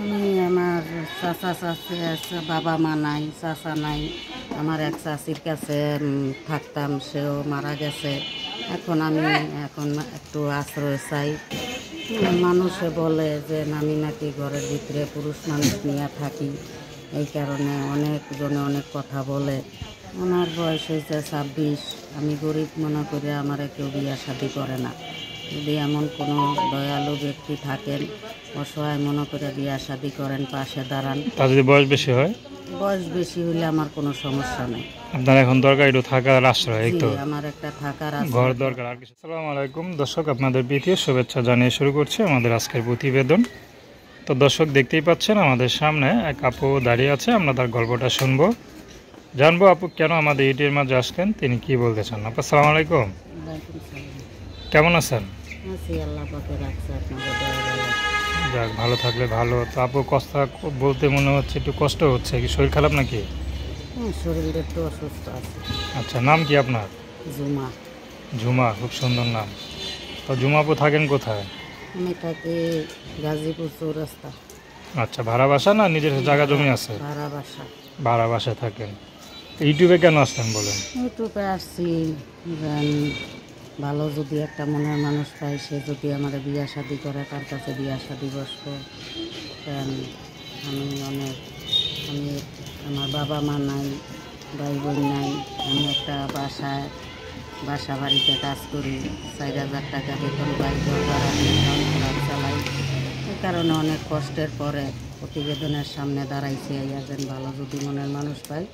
আমি আমার চাচা চাচি আছে, বাবা মা নাই, চাচা নাই। আমার এক চাচির কাছে থাকতাম, সেও মারা গেছে। আমি এখন একটু আশ্রয় চাই। মানুষে বলে যে আমি নাকি ঘরের ভিতরে পুরুষ মানুষ নিয়ে থাকি, এই কারণে অনেকজনে অনেক কথা বলে। আমার বয়স হয়েছে 26। আমি গরিব মনে করে আমার কেউ বিয়া শাদি করে না। যদি এমন কোনো দয়ালু ব্যক্তি থাকেন, অসহায় মনে করে বিয়া শাদি করেন, পাশে দাঁড়ান। তার যদি বয়স বেশি হয়? বয়স বেশি হইলে আমার কোনো সমস্যা নেই। আপনার এখন দরকার একটু থাকার আশ্রয়, এই তো আমার একটা থাকার ঘর দরকার আর কিছু। আসসালামু আলাইকুম দর্শক, আপনাদের প্রীতীয় শুভেচ্ছা জানিয়ে শুরু করছি আমাদের আজকের প্রতিবেদন। তো দর্শক, দেখতেই পাচ্ছেন আমাদের সামনে এক আপু দাঁড়িয়ে আছে। আমরা তার গল্পটা শুনবো, জানবো আপু কেন আমাদের ইউটিউবের মাঝে আসলেন, তিনি কি বলতে চান। আপু আসসালামু আলাইকুম, কেমন আছেন? যাক, ভালো থাকলে ভালো। তো আপু কথা বলতে মনে হচ্ছে একটু কষ্ট হচ্ছে, কি শরীর খারাপ নাকি? শরীর একটু অসুস্থ আছে। আচ্ছা, নাম কি আপনার? ঝুমা। ঝুমা, খুব সুন্দর নাম। তো ঝুমা আপু থাকেন কোথায়? আমি থাকি গাজীপুর চৌরাস্তা। আচ্ছা, ভাড়া বাসা না নিজের জায়গা জমি আছে? ভাড়া বাসা। ভাড়া বাসায় থাকেন। ইউটিউবে কেন আসলেন বলেন? ইউটিউবে আসছি, ভালো যদি একটা মনের মানুষ পাই, সে যদি আমার বিয়া শাদি করে, তার কাছে বিয়া শাদি বসবো। আমি আমি আমার বাবা মা নাই, ভাই বোন নাই। আমি একটা বাসা বাড়িতে কাজ করি, 4,000 টাকা বেতন পাই, ঘর চালাই। এই কারণে অনেক কষ্টের পরে প্রতিবেদনের সামনে দাঁড়াইছি। যেন ভালো যদি মনের মানুষ পাই,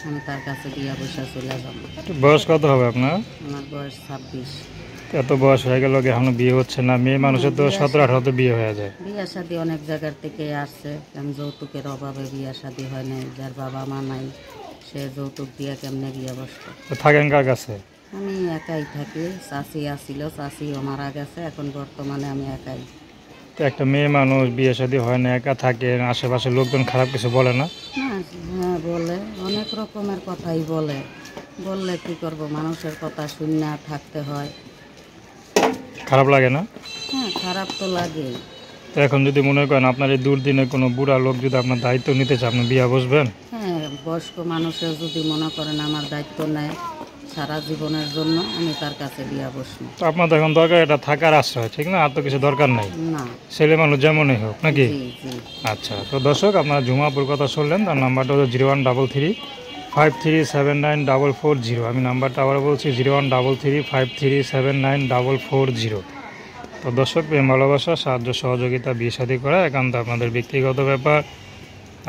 আমি তার কাছে বিয়া বসে চলে যাবো। বয়স কত হবে আপনার? আমার বয়স 26। এত বয়স হয়ে গেল, এখনো বিয়ে হচ্ছে না? মেয়ে মানুষের তো 17-18 বিয়ে হয়ে যায়। বিয়া শাদি অনেক জায়গার থেকে আসছে, কারণ যৌতুকের অভাবে বিয়া শাদি হয় নাই। যার বাবা মা নাই, সে যৌতুক দিয়ে কেমনে বিয়ে বসতো। থাকেন কার কাছে? আমি একাই থাকি। চাচি আসছিল, চাচিও মারা গেছে। এখন বর্তমানে আমি একাই। তো একটা মেয়ে মানুষ বিয়ে শাদী হয় না, একা থাকে, আশেপাশে লোকজন খারাপ কিছু বলে না? হ্যাঁ বলে, অনেক রকমের কথাই বলে। বললে কি করব, মানুষের কথা শুনে থাকতে হয়। খারাপ লাগে না? হ্যাঁ, খারাপ তো লাগে। তো এখন যদি মনে করেন আপনার এই দুর্দিনে কোনো বুড়া লোক যদি আপনার দায়িত্ব নিতে চায়, আপনি বিয়ে বসবেন? হ্যাঁ, বয়স্ক মানুষের যদি মনে করেন আমার দায়িত্ব নেয় সারা জীবনের জন্য, আমি তার কাছে বিয়া বসবো। তো আপনার তো এখন দরকার এটা থাকার আশ্রয়, ঠিক না? আর তো কিছু দরকার নাই, না। ছেলে মানুষ যেমনই হোক নাকি? জি। আচ্ছা, তো দর্শক, আপনার ঝুমাপুর কথা শুনলেন। তার নাম্বারটা হলো 0133539440। আমি নাম্বারটা আবার বলছি, 0133539440। তো দর্শক, প্রেম ভালোবাসা, সাহায্য সহযোগিতা, বিয়ে শাদী করা একান্ত আপনাদের ব্যক্তিগত ব্যাপার।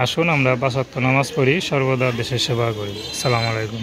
আসুন আমরা 5 ওয়াক্ত নামাজ পড়ি, সর্বদা দেশের সেবা করি। আসসালামু আলাইকুম।